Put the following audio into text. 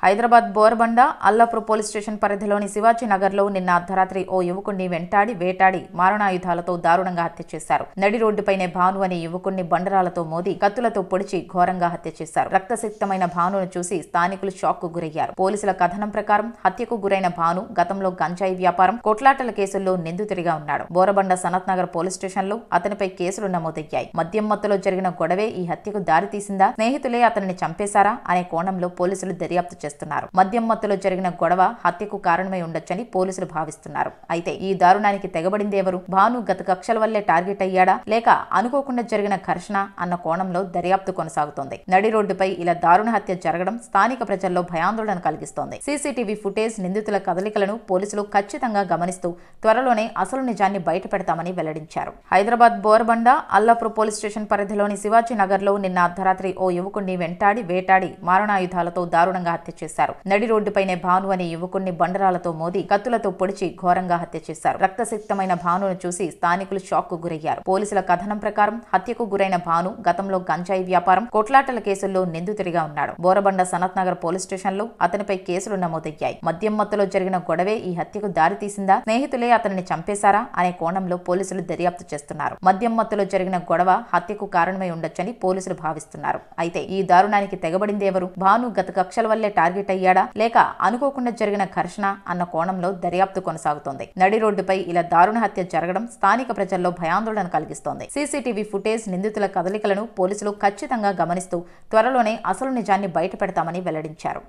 Hyderabad Borabanda Allapur police station పరిధిలోని శివాజీ నగర్లో నిన్న అర్ధరాత్రి ఓ యువకుడిని వెంటాడి వేటాడి మారణాయుధాలతో దారుణంగా హత్య చేశారు. నడి రోడ్డుపైనే భాను అనే యువకుడిని బండరాలతో మోది కత్తులతో పొడిచి ఘోరంగా హత్య చేశారు. రక్తసిక్తమైన భానును చూసి స్థానికులు షాక్ కు గురయ్యారు. పోలీసుల కథనం ప్రకారం హత్యకు గురైన భాను గతంలో గంజాయి వ్యాపారం, కొట్లాటల కేసుల్లో నిందితుడిగా ఉన్నాడు. బోరబండ సనత్ నగర్ పోలీస్ స్టేషన్లో అతనిపై కేసులు నమోదయ్యాయి. మద్యం మత్తులో జరిగిన గొడవే ఈ హత్యకు దారితీసిందా, స్నేహితులే అతనిని చంపేశారా అనే కోణంలో పోలీసులు దర్యాప్తు చేస్తున్నారు. మద్యం మత్తులో జరిగిన గొడవ హత్యకు కారణమై ఉండొచ్చని పోలీసులు భావిస్తున్నారు. అయితే ఈ దారుణానికి తెగబడింది ఎవరు? భాను గత కక్షల వల్లే టార్గెట్ అయ్యాడా, లేక అనుకోకుండా జరిగిన ఘర్షణ అన్న కోణంలో దర్యాప్తు కొనసాగుతోంది. నడి రోడ్డుపై ఇలా దారుణ హత్య జరగడం స్థానిక ప్రజల్లో భయాందోళన కలిగిస్తోంది. సీసీటీవీ ఫుటేజ్, నిందితుల కదలికలను పోలీసులు ఖచ్చితంగా గమనిస్తూ త్వరలోనే అసలు నిజాన్ని బయటపెడతామని వెల్లడించారు. హైదరాబాద్ బోరబండ అల్లాపూర్ పోలీస్ స్టేషన్ పరిధిలోని శివాజీ నగర్లో నిన్న అర్ధరాత్రి ఓ యువకుడిని వెంటాడి వేటాడి మారణాయుధాలతో దారుణంగా హత్య చేశారు. నడి రోడ్డుపైనే భాను అనే యువకుడిని బండరాలతో మోది కత్తులతో పొడిచి ఘోరంగా హత్య చేశారు. రక్తసిక్తమైన భానును చూసి స్థానికులు షాక్ కు గురయ్యారు. పోలీసుల కథనం ప్రకారం హత్యకు గురైన భాను గతంలో గంజాయి వ్యాపారం, కొట్లాటల కేసుల్లో నిందితుడిగా ఉన్నాడు. బోరబండ సనత్ నగర్ పోలీస్ స్టేషన్లో అతనిపై కేసులు నమోదయ్యాయి. మద్యం మత్తులో జరిగిన గొడవే ఈ హత్యకు దారితీసిందా, స్నేహితులే అతనిని చంపేశారా అనే కోణంలో పోలీసులు దర్యాప్తు చేస్తున్నారు. మద్యం మత్తులో జరిగిన గొడవ హత్యకు కారణమై ఉండొచ్చని పోలీసులు భావిస్తున్నారు. అయితే ఈ దారుణానికి తెగబడింది ఎవరు? భాను గత కక్షల వల్లే టార్గెట్ అయ్యాడా, లేక అనుకోకుండా జరిగిన ఘర్షణ అన్న కోణంలో దర్యాప్తు కొనసాగుతోంది. నడి రోడ్డుపై ఇలా దారుణ హత్య జరగడం స్థానిక ప్రజల్లో భయాందోళన కలిగిస్తోంది. సీసీటీవీ ఫుటేజ్, నిందితుల కదలికలను పోలీసులు ఖచ్చితంగా గమనిస్తూ త్వరలోనే అసలు నిజాన్ని బయటపెడతామని వెల్లడించారు.